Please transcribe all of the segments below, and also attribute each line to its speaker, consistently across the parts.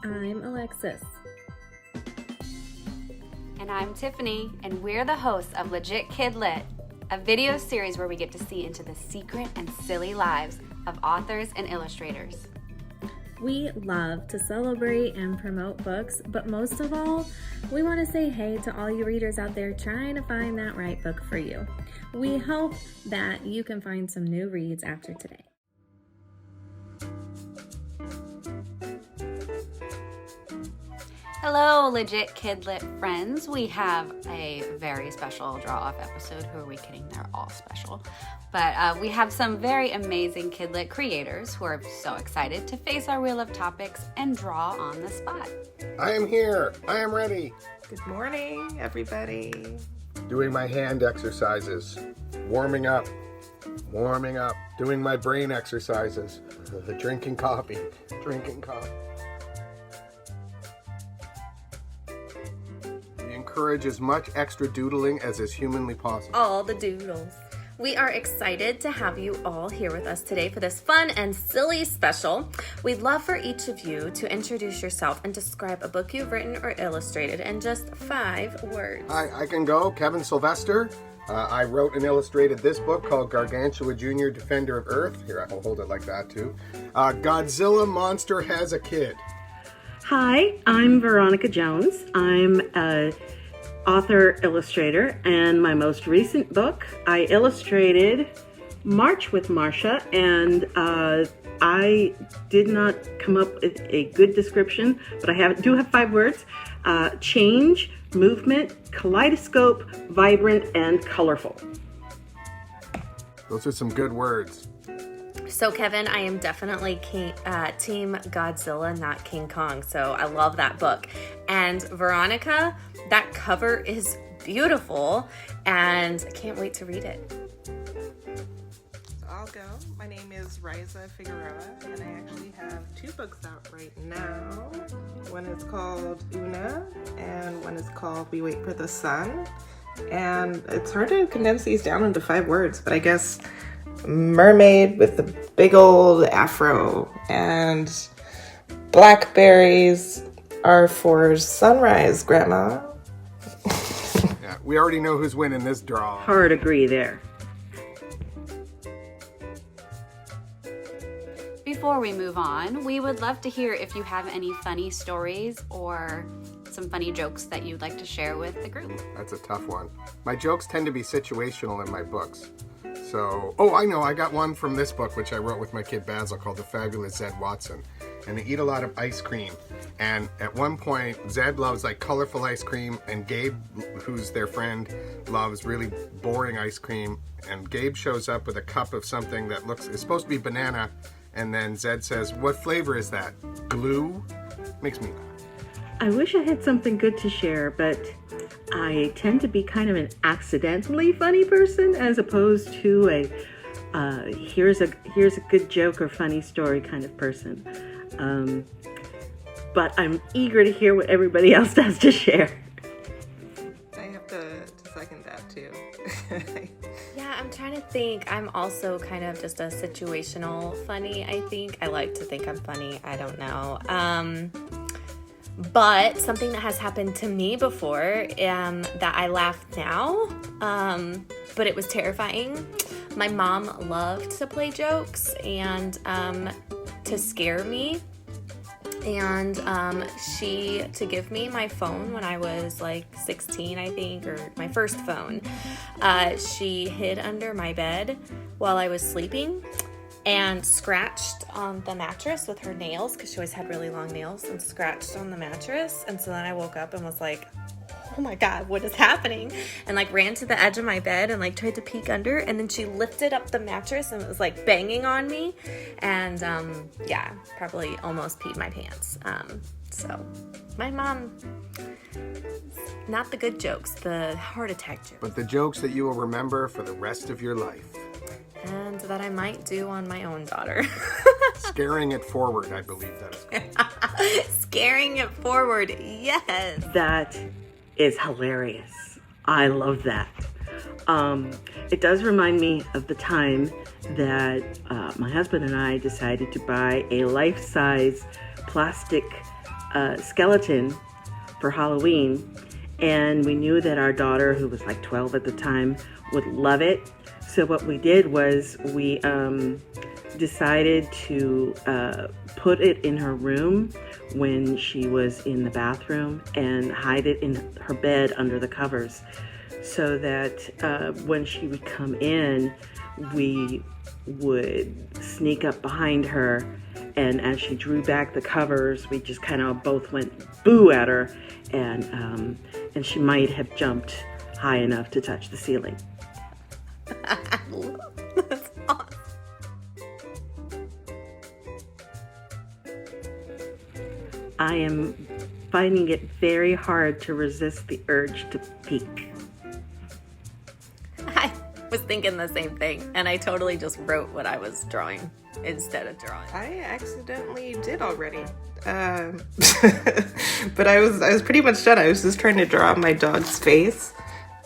Speaker 1: I'm Alexis.
Speaker 2: And I'm Tiffany, and we're the hosts of Legit KidLit, a video series where we get to see into the secret and silly lives of authors and illustrators.
Speaker 1: We love to celebrate and promote books, but most of all, we want to say hey to all you readers out there trying to find that right book for you. We hope that you can find some new reads after today.
Speaker 2: Hello, Legit KidLit friends. We have a very special draw-off episode. Who are we kidding? They're all special. But we have some very amazing KidLit creators who are so excited to face our wheel of topics and draw on the spot.
Speaker 3: I am here. I am ready.
Speaker 4: Good morning, everybody.
Speaker 3: Doing my hand exercises. Warming up. Doing my brain exercises. Drinking coffee. We encourage as much extra doodling as is humanly possible.
Speaker 1: All the doodles. We are excited to have you all here with us today for this fun and silly special. We'd love for each of you to introduce yourself and describe a book you've written or illustrated in just 5 words.
Speaker 3: Hi, I can go. Kevin Sylvester. I wrote and illustrated this book called Gargantua Jr. Defender of Earth. Here, I'll hold it like that too. Godzilla Monster Has a Kid.
Speaker 5: Hi, I'm Veronica Jones. I'm a author, illustrator, and my most recent book, I illustrated March with Marsha, and I did not come up with a good description, but I do have 5 words. Change, movement, kaleidoscope, vibrant, and colorful.
Speaker 3: Those are some good words.
Speaker 1: So Kevin, I am definitely Team Godzilla, not King Kong. So I love that book. And Veronica, that cover is beautiful and I can't wait to read it.
Speaker 4: So I'll go. My name is Riza Figueroa, and I actually have 2 books out right now. One is called Una, and one is called We Wait for the Sun. And it's hard to condense these down into 5 words, but I guess mermaid with the big old afro, and blackberries are for sunrise, Grandma.
Speaker 3: Yeah, we already know who's winning this draw.
Speaker 5: Hard agree there.
Speaker 2: Before we move on, we would love to hear if you have any funny stories or some funny jokes that you'd like to share with the group.
Speaker 3: That's a tough one. My jokes tend to be situational in my books. So, I know, I got one from this book, which I wrote with my kid Basil, called The Fabulous Zed Watson. And they eat a lot of ice cream. And at one point, Zed loves like colorful ice cream, and Gabe, who's their friend, loves really boring ice cream. And Gabe shows up with a cup of something that is supposed to be banana. And then Zed says, "What flavor is that? Glue?" Makes me laugh.
Speaker 5: I wish I had something good to share, but I tend to be kind of an accidentally funny person as opposed to a here's a good joke or funny story kind of person. But I'm eager to hear what everybody else has to share.
Speaker 4: I have to second that too.
Speaker 1: Yeah, I'm trying to think. I'm also kind of just a situational funny, I think. I like to think I'm funny. I don't know. But something that has happened to me before, that I laugh now, but it was terrifying. My mom loved to play jokes and to scare me. And to give me my phone when I was like 16, I think, or my first phone, she hid under my bed while I was sleeping and scratched on the mattress with her nails, because she always had really long nails, and scratched on the mattress. And so then I woke up and was like, oh my God, what is happening? And like ran to the edge of my bed and like tried to peek under, and then she lifted up the mattress and it was like banging on me. And yeah, probably almost peed my pants. So my mom, not the good jokes, the heart attack jokes.
Speaker 3: But the jokes that you will remember for the rest of your life.
Speaker 1: And that I might do on my own daughter.
Speaker 3: Scaring it forward, I believe that is.
Speaker 1: Scaring it forward, yes.
Speaker 5: That is hilarious. I love that. It does remind me of the time that my husband and I decided to buy a life-size plastic skeleton for Halloween, and we knew that our daughter, who was like 12 at the time, would love it. So what we did was we decided to put it in her room when she was in the bathroom and hide it in her bed under the covers, so that when she would come in, we would sneak up behind her, and as she drew back the covers, we just kind of both went boo at her, and she might have jumped high enough to touch the ceiling.
Speaker 1: That's awesome.
Speaker 5: I am finding it very hard to resist the urge to peek.
Speaker 1: I was thinking the same thing, and I totally just wrote what I was drawing instead of drawing.
Speaker 4: I accidentally did already. But I was pretty much done. I was just trying to draw my dog's face.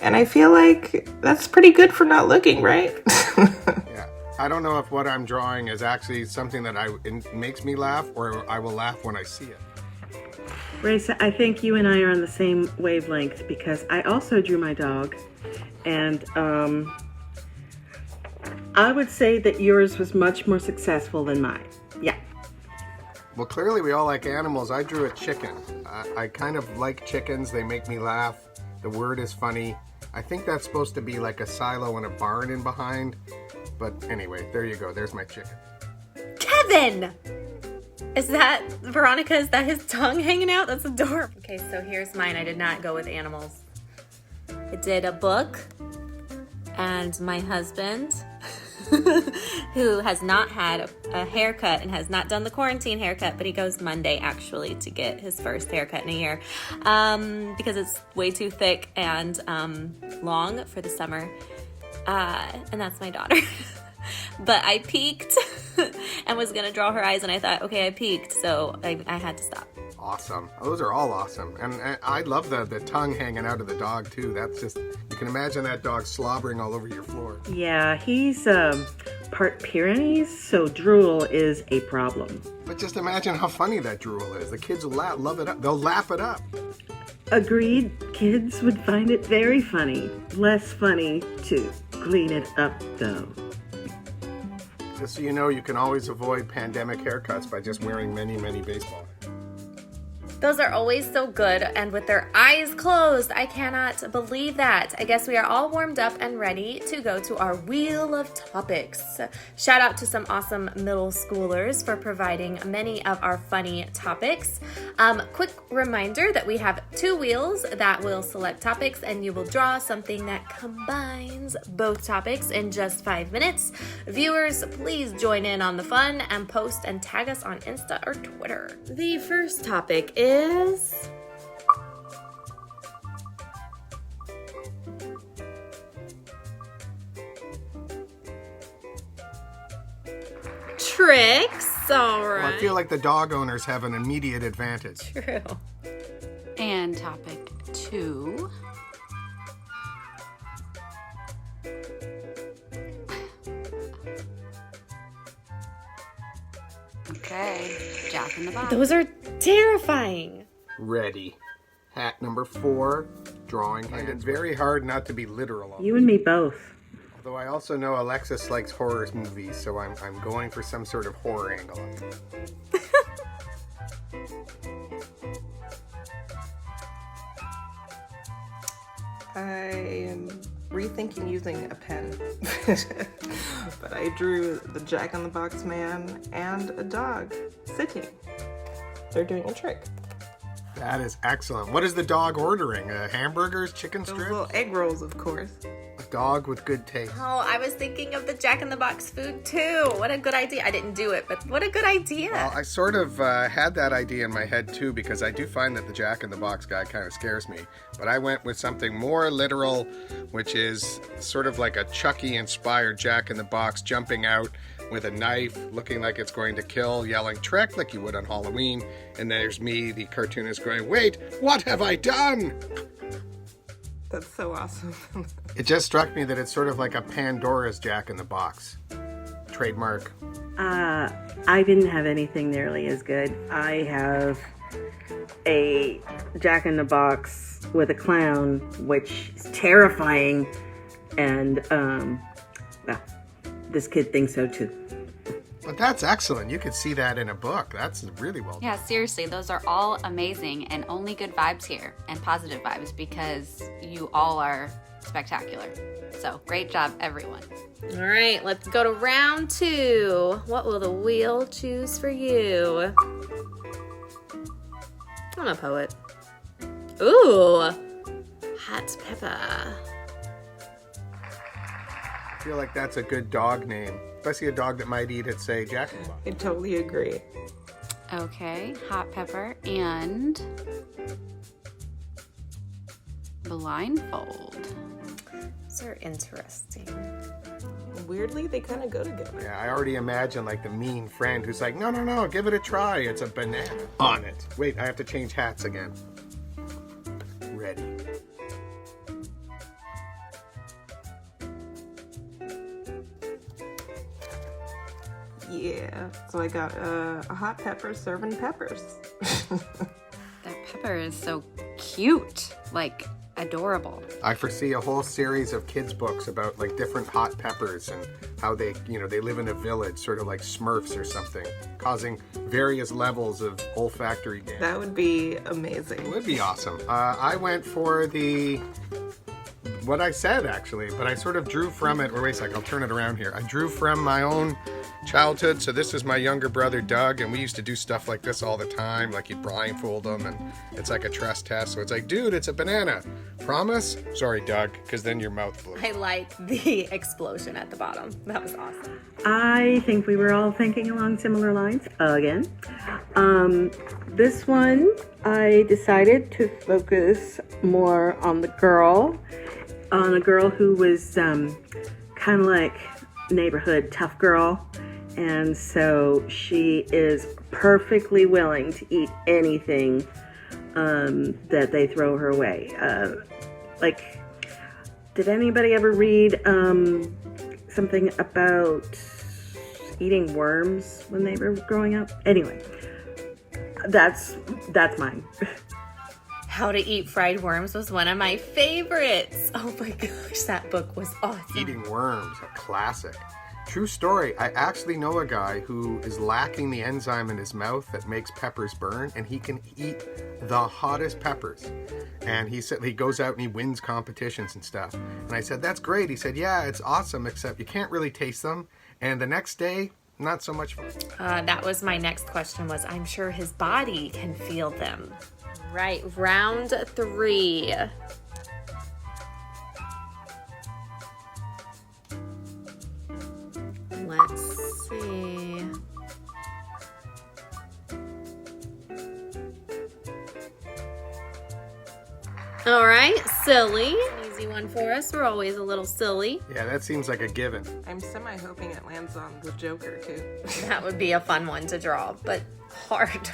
Speaker 4: And I feel like that's pretty good for not looking, right?
Speaker 3: Yeah. I don't know if what I'm drawing is actually something that it makes me laugh, or I will laugh when I see it.
Speaker 5: Raisa, I think you and I are on the same wavelength, because I also drew my dog, and I would say that yours was much more successful than mine. Yeah.
Speaker 3: Well, clearly we all like animals. I drew a chicken. I kind of like chickens. They make me laugh. The word is funny. I think that's supposed to be like a silo and a barn in behind. But anyway, there you go. There's my chicken.
Speaker 1: Kevin! Is that Veronica? Is that his tongue hanging out? That's adorable. Okay, so here's mine. I did not go with animals. I did a book, and my husband, who has not had a haircut and has not done the quarantine haircut, but he goes Monday actually to get his first haircut in a year, because it's way too thick and long for the summer, and that's my daughter. But I peeked and was gonna draw her eyes, and I thought, okay, I peeked, so I had to stop.
Speaker 3: Awesome. Those are all awesome. And I love the tongue hanging out of the dog too. That's just, you can imagine that dog slobbering all over your floor.
Speaker 5: Yeah, he's part Pyrenees, so drool is a problem.
Speaker 3: But just imagine how funny that drool is. The kids will love it up. They'll laugh it up.
Speaker 5: Agreed, kids would find it very funny. Less funny to clean it up, though.
Speaker 3: Just so you know, you can always avoid pandemic haircuts by just wearing many, many baseball hats.
Speaker 1: Those are always so good, and with their eyes closed. I cannot believe that. I guess we are all warmed up and ready to go to our Wheel of Topics. Shout out to some awesome middle schoolers for providing many of our funny topics. Quick reminder that we have 2 wheels that will select topics, and you will draw something that combines both topics in just 5 minutes. Viewers, please join in on the fun and post and tag us on Insta or Twitter. The first topic is tricks. All right.
Speaker 3: Well, I feel like the dog owners have an immediate advantage.
Speaker 1: True.
Speaker 2: And topic 2. Okay, Jack in the Box.
Speaker 1: Those are terrifying.
Speaker 3: Ready. Hat number 4, drawing hand. It's very hard not to be literal.
Speaker 5: You and me both.
Speaker 3: Although I also know Alexis likes horror movies, so I'm going for some sort of horror angle.
Speaker 4: I am rethinking using a pen. But I drew the Jack in the Box man and a dog sitting. They're doing a trick.
Speaker 3: That is excellent. What is the dog ordering? Hamburgers, chicken
Speaker 4: Those
Speaker 3: strips?
Speaker 4: little egg rolls, of course.
Speaker 3: A dog with good taste.
Speaker 1: Oh, I was thinking of the Jack in the Box food too. What a good idea. I didn't do it, but what a good idea.
Speaker 3: Well, I sort of had that idea in my head too, because I do find that the Jack in the Box guy kind of scares me. But I went with something more literal, which is sort of like a Chucky-inspired Jack in the Box jumping out with a knife, looking like it's going to kill, yelling trick like you would on Halloween. And there's me, the cartoonist, going, wait, what have I done?
Speaker 4: That's so awesome.
Speaker 3: It just struck me that it's sort of like a Pandora's Jack in the Box. Trademark.
Speaker 5: I didn't have anything nearly as good. I have a Jack-in-the-Box with a clown, which is terrifying. And, well, this kid thinks so too.
Speaker 3: But that's excellent. You could see that in a book. That's really well done.
Speaker 2: Yeah, seriously, those are all amazing and only good vibes here and positive vibes because you all are spectacular. So great job, everyone.
Speaker 1: All right, let's go to round 2. What will the wheel choose for you? I'm a poet. Ooh, hot pepper.
Speaker 3: I feel like that's a good dog name. Especially a dog that might eat at, say, Jack in the Box.
Speaker 4: I totally agree.
Speaker 2: Okay, hot pepper and blindfold.
Speaker 1: These are interesting.
Speaker 4: Weirdly, they kind of go together.
Speaker 3: Yeah, I already imagine like the mean friend who's like, no, give it a try. It's a banana on it. Wait, I have to change hats again. Ready.
Speaker 4: Yeah, so I got a hot pepper serving peppers.
Speaker 2: That pepper is so cute, like adorable.
Speaker 3: I foresee a whole series of kids' books about like different hot peppers and how they, they live in a village, sort of like Smurfs or something, causing various levels of olfactory damage.
Speaker 4: That would be
Speaker 3: It
Speaker 4: amazing.
Speaker 3: would be awesome. I went for what I said actually, but I sort of drew from it. Wait a second, I'll turn it around here. I drew from my own childhood. So this is my younger brother Doug, and we used to do stuff like this all the time. Like you'd blindfold him, and it's like a trust test. So it's like, dude, it's a banana. Promise? Sorry, Doug, because then your mouth blew.
Speaker 1: I like the explosion at the bottom. That was awesome.
Speaker 5: I think we were all thinking along similar lines again. This one, I decided to focus more on a girl who was kind of like neighborhood tough girl. And so she is perfectly willing to eat anything that they throw her way. Did anybody ever read something about eating worms when they were growing up? Anyway, that's mine.
Speaker 1: How to Eat Fried Worms was one of my favorites. Oh my gosh, that book was awesome.
Speaker 3: Eating Worms, a classic. True story. I actually know a guy who is lacking the enzyme in his mouth that makes peppers burn, and he can eat the hottest peppers. And he said he goes out and he wins competitions and stuff. And I said, that's great. He said, yeah, it's awesome, except you can't really taste them. And the next day, not so much fun.
Speaker 1: That was my next question was, I'm sure his body can feel them. Right, round 3. Let's see. All right, silly. An easy one for us. We're always a little silly.
Speaker 3: Yeah, that seems like a given.
Speaker 4: I'm semi-hoping it lands on the Joker, too.
Speaker 1: That would be a fun one to draw, but hard.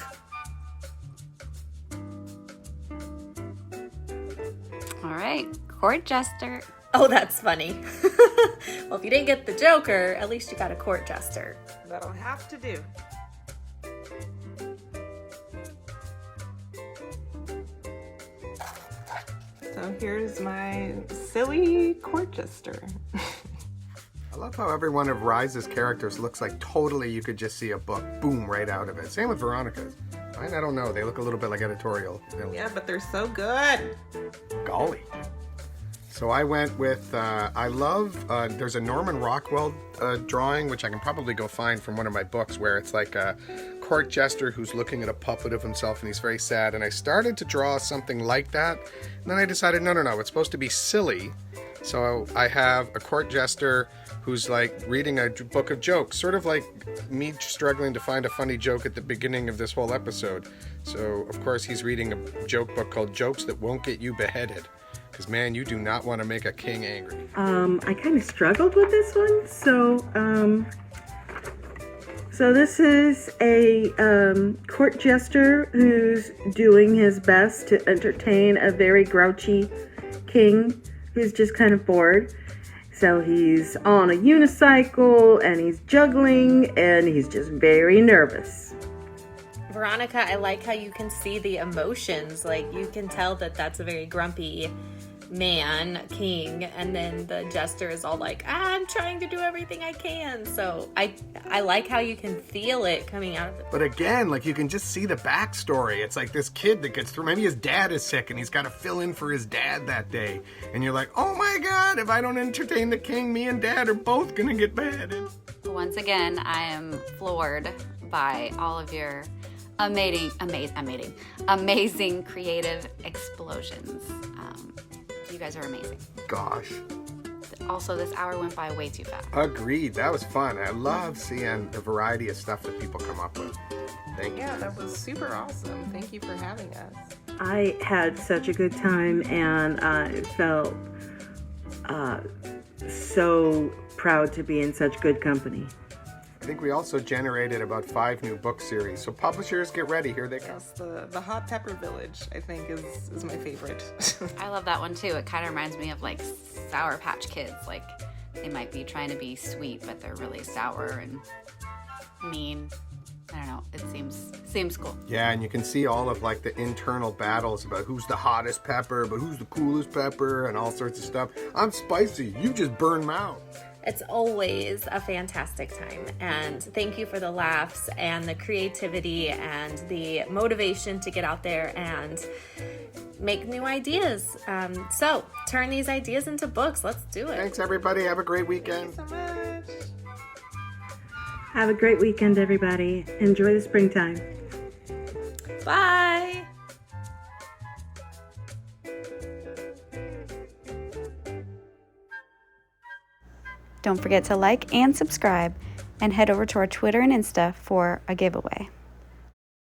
Speaker 2: All right, court jester.
Speaker 1: Oh, that's funny. Well, if you didn't get the Joker, at least you got a court jester.
Speaker 4: That'll have to do. So here's my silly court jester.
Speaker 3: I love how every one of Rise's characters looks like totally you could just see a book, boom, right out of it. Same with Veronica's. I don't know. They look a little bit like editorial.
Speaker 4: Yeah, but they're so good.
Speaker 3: Golly. So I went with, there's a Norman Rockwell drawing, which I can probably go find from one of my books, where it's like a court jester who's looking at a puppet of himself and he's very sad. And I started to draw something like that. And then I decided, no, it's supposed to be silly. So I have a court jester who's like reading a book of jokes, sort of like me struggling to find a funny joke at the beginning of this whole episode. So, of course, he's reading a joke book called Jokes That Won't Get You Beheaded. Because, man, you do not want to make a king angry.
Speaker 5: I kind of struggled with this one. So this is a court jester who's doing his best to entertain a very grouchy king who's just kind of bored. So he's on a unicycle and he's juggling and he's just very nervous.
Speaker 1: Veronica, I like how you can see the emotions. Like, you can tell that that's a very grumpy man, king, and then the jester is all like, I'm trying to do everything I can. So I like how you can feel it coming out of it.
Speaker 3: But again, like, you can just see the backstory. It's like this kid that gets through, maybe his dad is sick and he's got to fill in for his dad that day. And you're like, oh my God, if I don't entertain the king, me and dad are both gonna get bad.
Speaker 2: Once again, I am floored by all of your amazing creative explosions. You guys are amazing.
Speaker 3: Gosh.
Speaker 2: Also, this hour went by way too fast.
Speaker 3: Agreed. That was fun. I love seeing the variety of stuff that people come up with. Thank you.
Speaker 4: Yeah, that was super awesome. Thank you for having us.
Speaker 5: I had such a good time, and I felt so proud to be in such good company.
Speaker 3: I think we also generated about 5 new book series. So publishers, get ready. Here they come.
Speaker 4: Yes, the Hot Pepper Village, I think, is my favorite.
Speaker 2: I love that one too. It kind of reminds me of like Sour Patch Kids. Like, they might be trying to be sweet, but they're really sour and mean. I don't know. It seems cool.
Speaker 3: Yeah, and you can see all of like the internal battles about who's the hottest pepper, but who's the coolest pepper, and all sorts of stuff. I'm spicy. You just burn them out.
Speaker 1: It's always a fantastic time, and thank you for the laughs and the creativity and the motivation to get out there and make new ideas. So turn these ideas into books. Let's do it.
Speaker 3: Thanks, everybody. Have a great weekend.
Speaker 4: Thank you so much.
Speaker 5: Have a great weekend, everybody. Enjoy the springtime.
Speaker 1: Bye.
Speaker 2: Don't forget to like and subscribe, and head over to our Twitter and Insta for a giveaway.